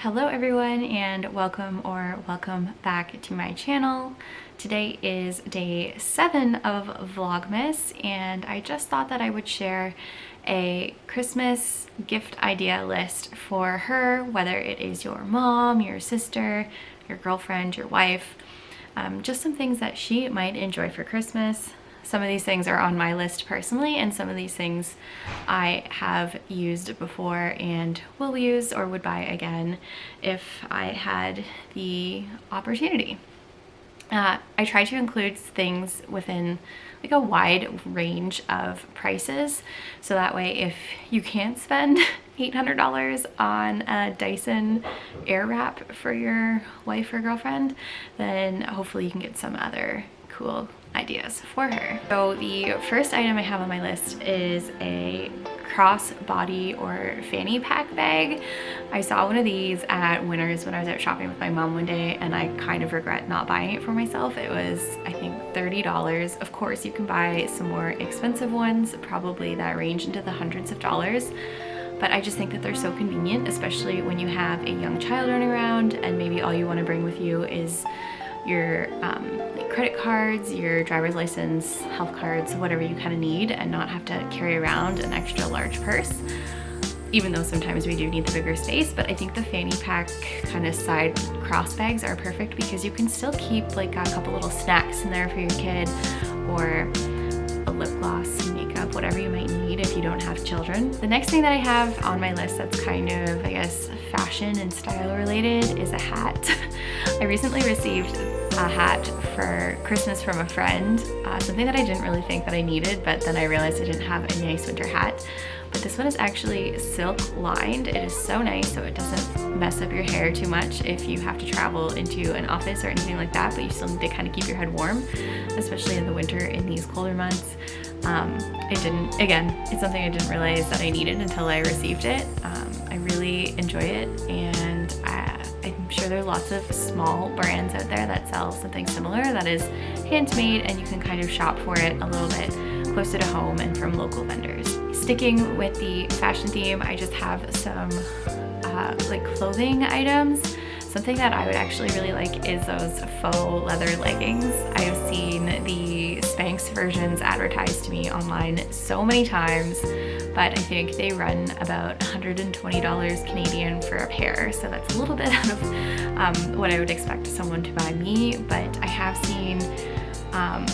Hello everyone, and welcome back to my channel. Today is day 7 of Vlogmas, and I just thought that I would share a Christmas gift idea list for her, whether it is your mom, your sister, your girlfriend, your wife, just some things that she might enjoy for Christmas. Some of these things are on my list personally, and some of these things I have used before and will use or would buy again if I had the opportunity. I try to include things within like a wide range of prices, so that way if you can't spend $800 on a Dyson Airwrap for your wife or girlfriend, then hopefully you can get some other cool ideas for her. So the first item I have on my list is a crossbody or fanny pack bag. I saw one of these at Winners when I was out shopping with my mom one day, and I kind of regret not buying it for myself. It was, I think, $30. Of course, you can buy some more expensive ones, probably that range into the hundreds of dollars. But I just think that they're so convenient, especially when you have a young child running around and maybe all you want to bring with you is your like credit cards, your driver's license, health cards, whatever you kind of need, and not have to carry around an extra large purse, even though sometimes we do need the bigger space. But I think the fanny pack kind of side cross bags are perfect because you can still keep like a couple little snacks in there for your kid, or a lip gloss, makeup, whatever you might need if you don't have children. The next thing that I have on my list that's kind of, I guess, fashion and style related is a hat. I recently received a hat for Christmas from a friend, something that I didn't really think that I needed, but then I realized I didn't have a nice winter hat. But this one is actually silk lined. It is so nice, so it doesn't mess up your hair too much if you have to travel into an office or anything like that, but you still need to kind of keep your head warm, especially in the winter in these colder months. It's something I didn't realize that I needed until I received it. I really enjoy it, and I'm sure there's lots of small brands out there that sell something similar that is handmade, and you can kind of shop for it a little bit closer to home and from local vendors. Sticking with the fashion theme, I just have some like clothing items. Something that I would actually really like is those faux leather leggings. I have seen the Spanx versions advertised to me online so many times, but I think they run about $120 Canadian for a pair, so that's a little bit out of what I would expect someone to buy me. But I have seen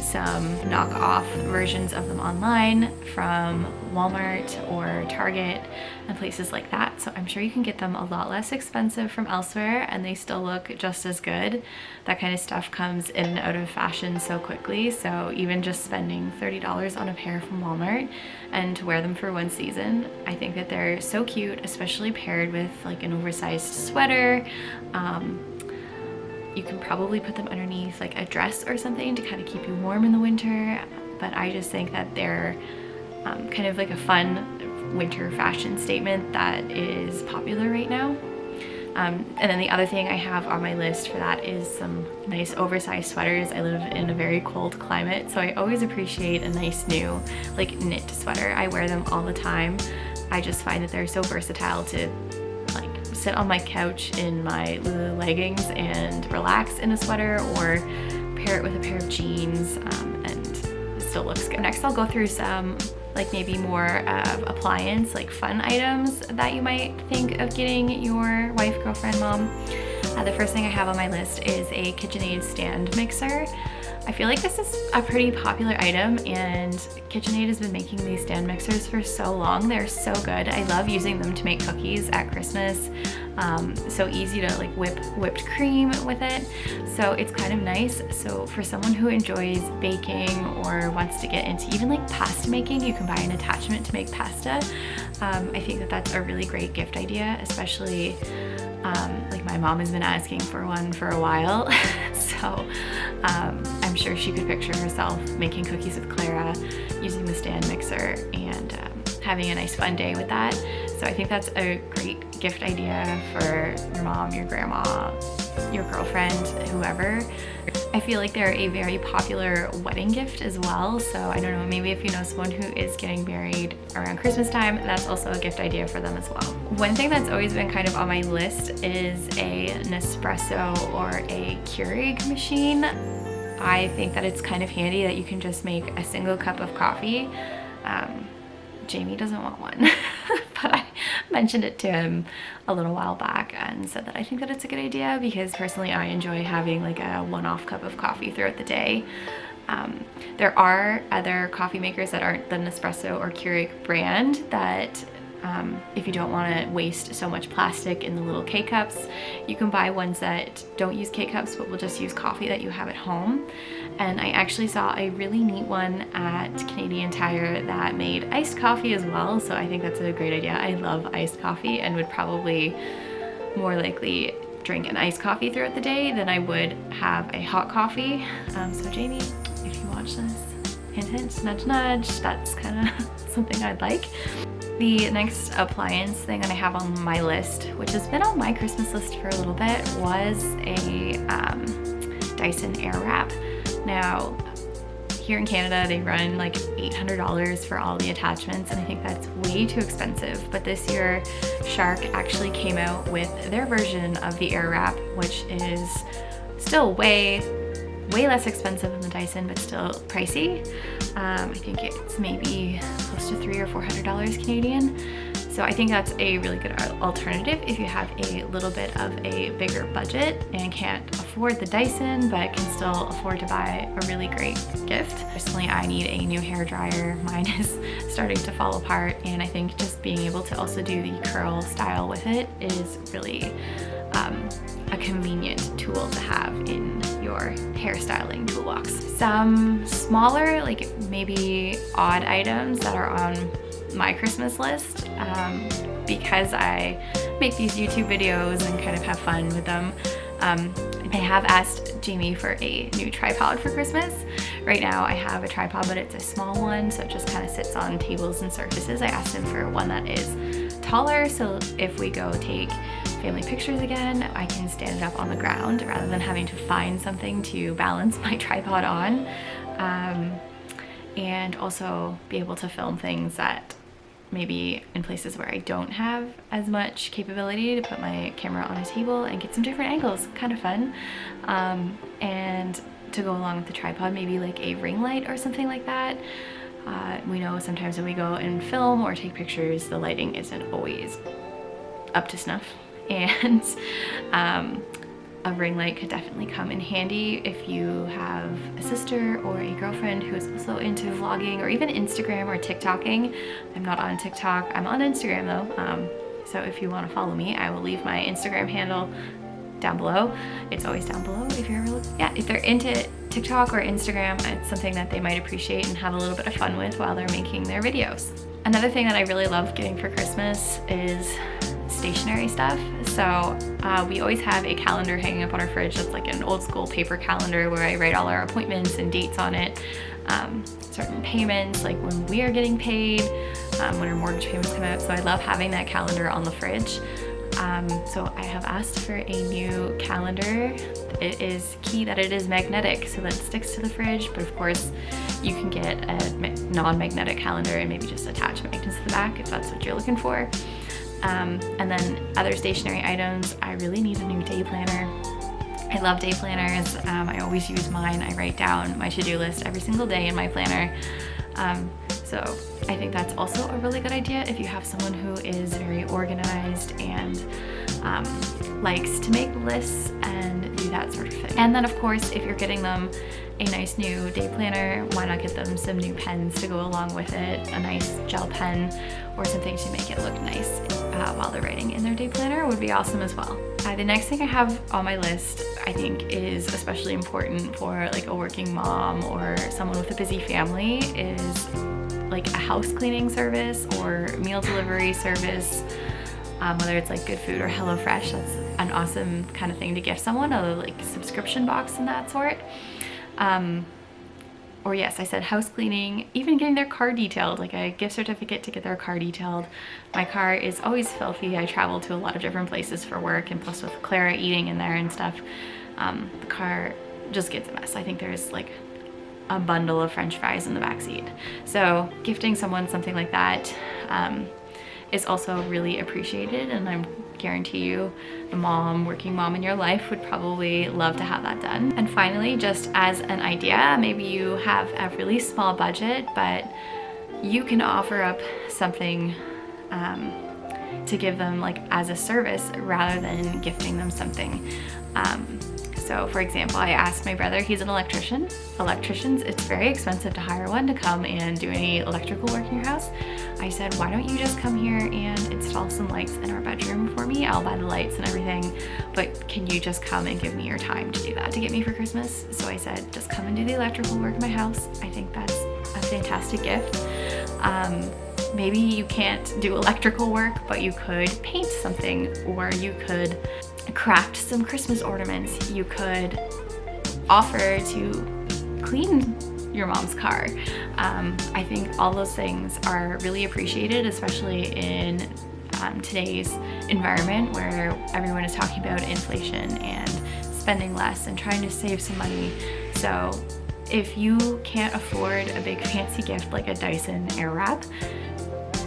some knockoff versions of them online from Walmart or Target and places like that, so I'm sure you can get them a lot less expensive from elsewhere and they still look just as good. That kind of stuff comes in and out of fashion so quickly, so even just spending $30 on a pair from Walmart and to wear them for one season, I think that they're so cute, especially paired with like an oversized sweater. You can probably put them underneath like a dress or something to kind of keep you warm in the winter, but I just think that they're kind of like a fun winter fashion statement that is popular right now. And then the other thing I have on my list for that is some nice oversized sweaters. I live in a very cold climate, so I always appreciate a nice new like knit sweater. I wear them all the time. I just find that they're so versatile to sit on my couch in my Lululemon leggings and relax in a sweater, or pair it with a pair of jeans, and it still looks good. Next, I'll go through some like maybe more of appliance, like fun items that you might think of getting your wife, girlfriend, mom. The first thing I have on my list is a Kitchenaid stand mixer. I feel like this is a pretty popular item, and Kitchenaid has been making these stand mixers for so long. They're so good. I love using them to make cookies at Christmas. So easy to like whip whipped cream with it. So it's kind of nice. So for someone who enjoys baking or wants to get into even like pasta making, you can buy an attachment to make pasta. I think that that's a really great gift idea, especially like my mom has been asking for one for a while. So I'm sure she could picture herself making cookies with Clara using the stand mixer and having a nice fun day with that. So I think that's a great gift idea for your mom, your grandma, your girlfriend, whoever. I feel like they're a very popular wedding gift as well. So I don't know, maybe if you know someone who is getting married around Christmas time, that's also a gift idea for them as well. One thing that's always been kind of on my list is a Nespresso or a Keurig machine. I think that it's kind of handy that you can just make a single cup of coffee. Jamie doesn't want one, but I mentioned it to him a little while back and said that I think that it's a good idea because personally I enjoy having like a one-off cup of coffee throughout the day. There are other coffee makers that aren't the Nespresso or Keurig brand that if you don't want to waste so much plastic in the little K-cups, you can buy ones that don't use K-cups but will just use coffee that you have at home. And I actually saw a really neat one at Canadian Tire that made iced coffee as well, so I think that's a great idea. I love iced coffee and would probably more likely drink an iced coffee throughout the day than I would have a hot coffee. So Jamie, if you watch this, hint hint, nudge nudge, that's kind of something I'd like. The next appliance thing that I have on my list, which has been on my Christmas list for a little bit, was a Dyson Airwrap. Now, here in Canada, they run like $800 for all the attachments, and I think that's way too expensive. But this year, Shark actually came out with their version of the Airwrap, which is still way less expensive than the Dyson, but still pricey. I think it's maybe close to $300 or $400 Canadian. So I think that's a really good alternative if you have a little bit of a bigger budget and can't afford the Dyson, but can still afford to buy a really great gift. Personally, I need a new hair dryer. Mine is starting to fall apart, and I think just being able to also do the curl style with it is really a convenient tool to have in your hairstyling toolbox. Some smaller, like maybe odd items that are on my Christmas list, because I make these YouTube videos and kind of have fun with them. I have asked Jamie for a new tripod for Christmas. Right now I have a tripod, but it's a small one, so it just kind of sits on tables and surfaces. I asked him for one that is taller, so if we go take family pictures again, I can stand it up on the ground rather than having to find something to balance my tripod on. And also be able to film things that maybe in places where I don't have as much capability to put my camera on a table and get some different angles. Kind of fun. And to go along with the tripod, maybe like a ring light or something like that. We know sometimes when we go and film or take pictures, the lighting isn't always up to snuff, and a ring light could definitely come in handy if you have a sister or a girlfriend who is also into vlogging or even Instagram or TikToking. I'm not on TikTok, I'm on Instagram though. So if you want to follow me, I will leave my Instagram handle down below. It's always down below if you're ever if they're into TikTok or Instagram, it's something that they might appreciate and have a little bit of fun with while they're making their videos. Another thing that I really love getting for Christmas is stationery stuff. So we always have a calendar hanging up on our fridge that's like an old school paper calendar where I write all our appointments and dates on it, certain payments, like when we are getting paid, when our mortgage payments come out. So I love having that calendar on the fridge. So I have asked for a new calendar. It is key that it is magnetic so that it sticks to the fridge, but of course you can get a non-magnetic calendar and maybe just attach magnets to the back if that's what you're looking for. And then other stationery items, I really need a new day planner. I love day planners. I always use mine. I write down my to-do list every single day in my planner. So I think that's also a really good idea if you have someone who is very organized and likes to make lists and do that sort of thing. And then of course, if you're getting them a nice new day planner, why not get them some new pens to go along with it, a nice gel pen or something to make it look nice while they're writing in their day planner would be awesome as well. The next thing I have on my list I think is especially important for like a working mom or someone with a busy family is like a house cleaning service or meal delivery service, whether it's like Good Food or HelloFresh. That's an awesome kind of thing to gift someone, a like subscription box and that sort. or yes, I said house cleaning, even getting their car detailed, like a gift certificate to get their car detailed. My car is always filthy. I travel to a lot of different places for work, and plus with Clara eating in there and stuff, the car just gets a mess. I think there's like a bundle of French fries in the back seat. So gifting someone something like that is also really appreciated, and I guarantee you the working mom in your life would probably love to have that done. And finally, just as an idea, maybe you have a really small budget, but you can offer up something to give them like as a service rather than gifting them something. So for example, I asked my brother, he's an electrician. Electricians, it's very expensive to hire one to come and do any electrical work in your house. I said, why don't you just come here and install some lights in our bedroom for me? I'll buy the lights and everything, but can you just come and give me your time to do that, to get me for Christmas? So I said, just come and do the electrical work in my house. I think that's a fantastic gift. Maybe you can't do electrical work, but you could paint something, or you could craft some Christmas ornaments. You could offer to clean your mom's car. I think all those things are really appreciated, especially in today's environment where everyone is talking about inflation and spending less and trying to save some money. So if you can't afford a big fancy gift like a Dyson Airwrap,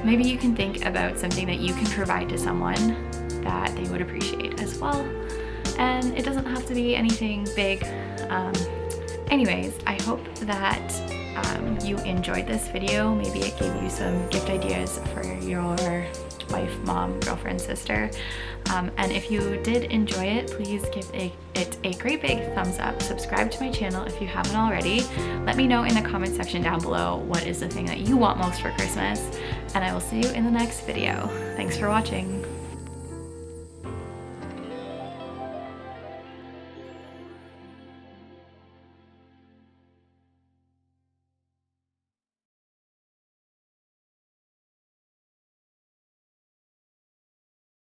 maybe you can think about something that you can provide to someone that they would appreciate as well. And it doesn't have to be anything big. Anyways, I hope that you enjoyed this video. Maybe it gave you some gift ideas for your wife, mom, girlfriend, sister. And if you did enjoy it, please give it a great big thumbs up. Subscribe to my channel if you haven't already. Let me know in the comment section down below what is the thing that you want most for Christmas, and I will see you in the next video. Thanks for watching.